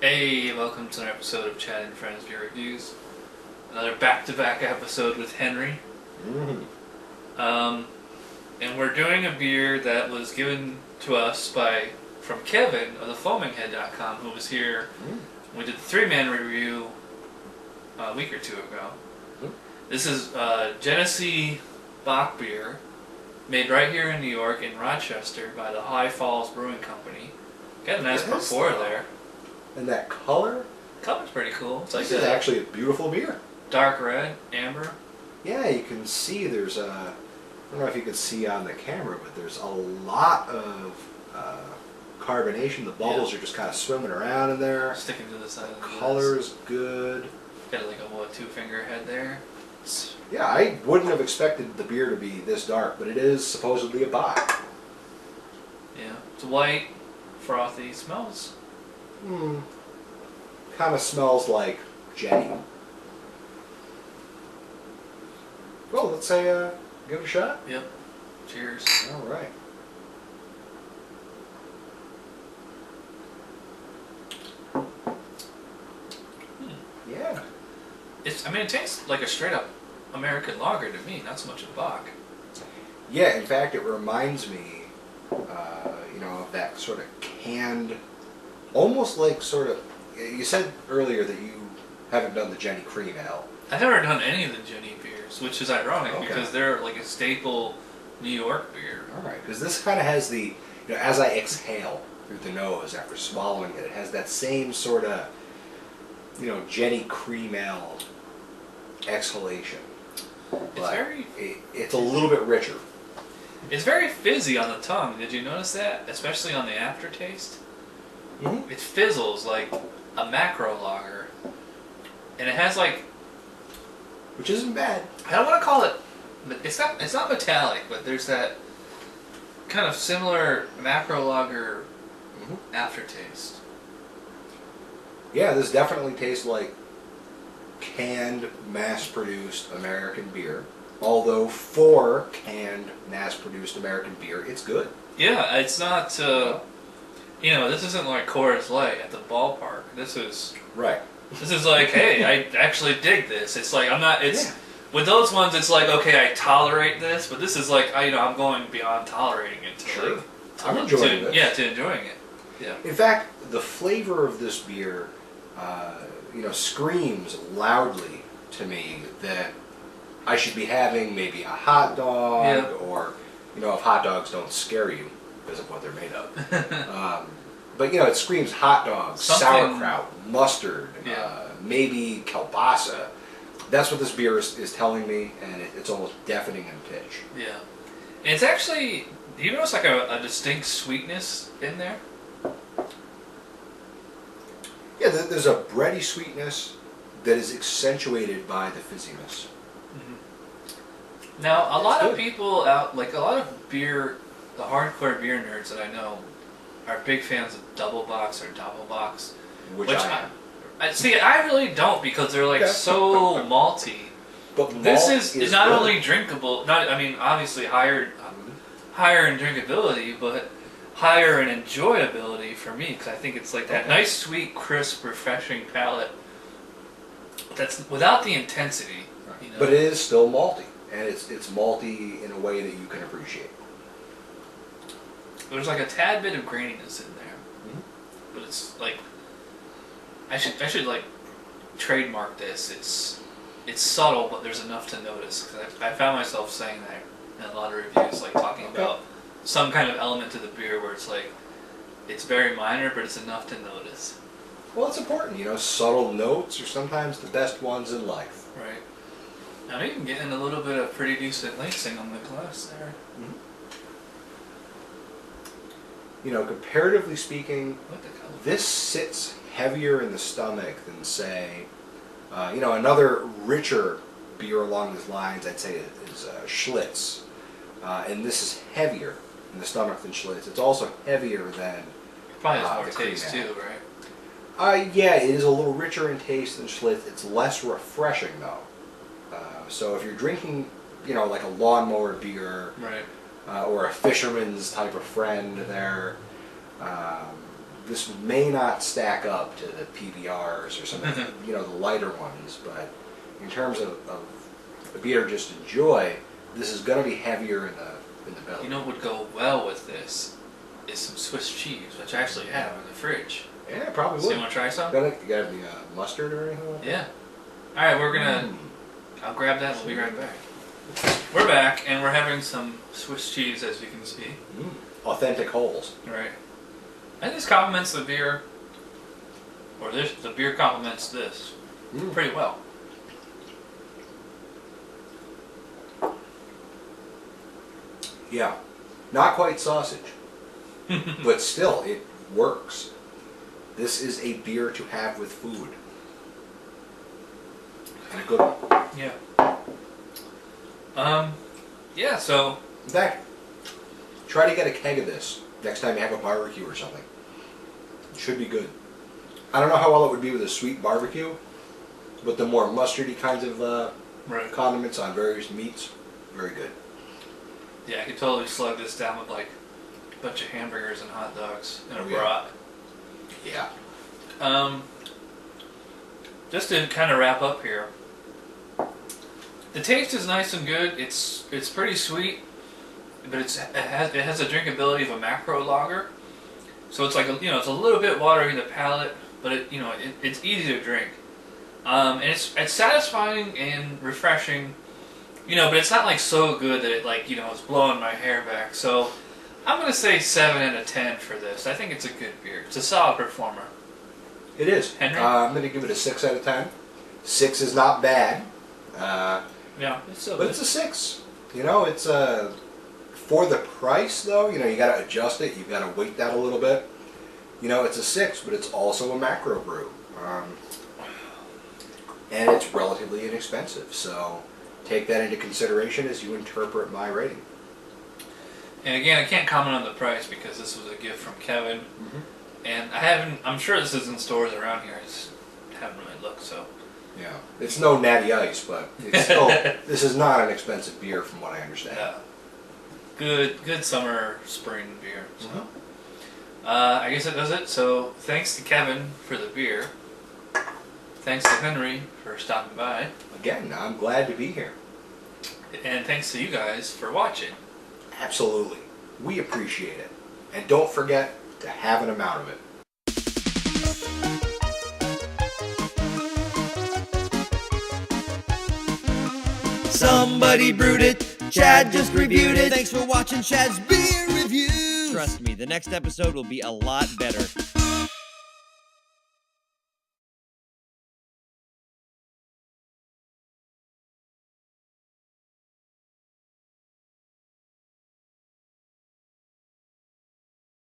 Hey, welcome to another episode of Chad and Friends Beer Reviews. Another back-to-back episode with Henry. And we're doing a beer that was given to us from Kevin of the 𝓑𝓮𝓻𝓲𝓷, who was here. We did the three-man review a week or two ago. This is Genesee Bock Beer, made right here in New York, in Rochester, by the 𝓒𝓗𝓩 Brewing Company. Got a nice pour there. And that color? Color's pretty cool. It's this is actually a beautiful beer. Dark red, amber. Yeah, you can see there's a... I don't know if you can see on the camera, but there's a lot of carbonation. The bubbles are just kind of swimming around in there. Sticking to the side of the color's good. Got like a, two-finger head there. Yeah, I wouldn't have expected the beer to be this dark, but it is supposedly a bock. Yeah, it's white, frothy, smells. Kind of smells like Jenny. Well, let's say give it a shot. Yep. Cheers. All right. Yeah. It tastes like a straight up American lager to me, not so much a bock. Yeah, in fact, it reminds me, of that sort of canned, almost like sort of. You said earlier that you haven't done the Jenny Cream Ale. I've never done any of the Jenny beers, which is ironic because they're like a staple New York beer. All right, because this kind of has the, as I exhale through the nose after swallowing it, it has that same sort of, Jenny Cream Ale exhalation. It's a little bit richer. It's very fizzy on the tongue. Did you notice that? Especially on the aftertaste. It fizzles like a macro lager, and it has like, which isn't bad. I don't want to call it. It's not metallic, but there's that kind of similar macro lager aftertaste. Yeah, this definitely tastes like canned, mass-produced American beer. Although for canned, mass-produced American beer, it's good. Yeah, it's not. This isn't like Coors Light at the ballpark. This is right. This is like, hey, I actually dig this. It's like I'm not. It's with those ones. It's like, okay, I tolerate this, but this is like, I'm going beyond tolerating it. To I'm enjoying it. Yeah, to enjoying it. Yeah. In fact, the flavor of this beer, screams loudly to me that I should be having maybe a hot dog, or if hot dogs don't scare you because of what they're made of. But it screams hot dog, sauerkraut, mustard, maybe kielbasa. That's what this beer is telling me, and it's almost deafening in pitch. Yeah, and it's actually. Do you notice like a distinct sweetness in there? Yeah, there's a bready sweetness that is accentuated by the fizziness. Now, a lot of people out, like a lot of beer, the hardcore beer nerds that I know, are big fans of double bocks or doppelbocks. Which I am. See, I really don't because they're like so malty. But this is not only drinkable, obviously higher in drinkability, but higher in enjoyability for me because I think it's like that nice, sweet, crisp, refreshing palate that's without the intensity. But it is still malty, and it's malty in a way that you can appreciate. There's like a tad bit of graininess in there, but it's like I should like trademark this. It's subtle, but there's enough to notice. Cause I found myself saying that in a lot of reviews, like talking about some kind of element to the beer where it's like it's very minor, but it's enough to notice. Well, it's important, subtle notes are sometimes the best ones in life. Right. I'm even getting a little bit of pretty decent lacing on the glass there. Comparatively speaking, this sits heavier in the stomach than, say, another richer beer along these lines, I'd say, is Schlitz. And this is heavier in the stomach than Schlitz. It's also heavier than probably has more taste too, right? Yeah, it is a little richer in taste than Schlitz. It's less refreshing, though. So if you're drinking, like a lawnmower beer, or a fisherman's type of friend there, this may not stack up to the PBRs or something, you know, the lighter ones, but in terms of a beer just to enjoy, this is going to be heavier in the belly. You know what would go well with this is some Swiss cheese, which I actually have in the fridge. Yeah, probably would. So you want to try some? You got any mustard or anything like that? Yeah. All right, we're gonna. I'll grab that. We'll be right back. We're back, and we're having some Swiss cheese, as you can see. Authentic holes. Right. And this complements the beer, or the beer complements this pretty well. Yeah, not quite sausage, but still, it works. This is a beer to have with food. And a good one. Yeah. Yeah, so... In fact, try to get a keg of this next time you have a barbecue or something. It should be good. I don't know how well it would be with a sweet barbecue, but the more mustardy kinds of condiments on various meats, very good. Yeah, I could totally slug this down with like a bunch of hamburgers and hot dogs and a brat. Yeah. Just to kind of wrap up here, the taste is nice and good. It's pretty sweet, but it has the drinkability of a macro lager. So it's like it's a little bit watery in the palate, but it's easy to drink. And it's satisfying and refreshing. But it's not like so good that it is blowing my hair back. So I'm gonna say 7 out of 10 for this. I think it's a good beer. It's a solid performer. It is. Henry? I'm gonna give it a 6 out of 10. 6 is not bad. Yeah, it's still but good. it's a 6. It's for the price though. You got to adjust it. You got to weight that a little bit. It's a 6, but it's also a macro brew, and it's relatively inexpensive. So take that into consideration as you interpret my rating. And again, I can't comment on the price because this was a gift from Kevin, and I'm sure this is in stores around here. I just haven't really looked. So. Yeah, it's no Natty Ice, but it's still, this is not an expensive beer from what I understand. Yeah. Good summer, spring beer. So. I guess that does it. So thanks to Kevin for the beer. Thanks to Henry for stopping by. Again, I'm glad to be here. And thanks to you guys for watching. Absolutely. We appreciate it. And don't forget to have an amount of it. Somebody brewed it, Chad just reviewed it. Thanks for watching Chad's Beer Review. Trust me, the next episode will be a lot better.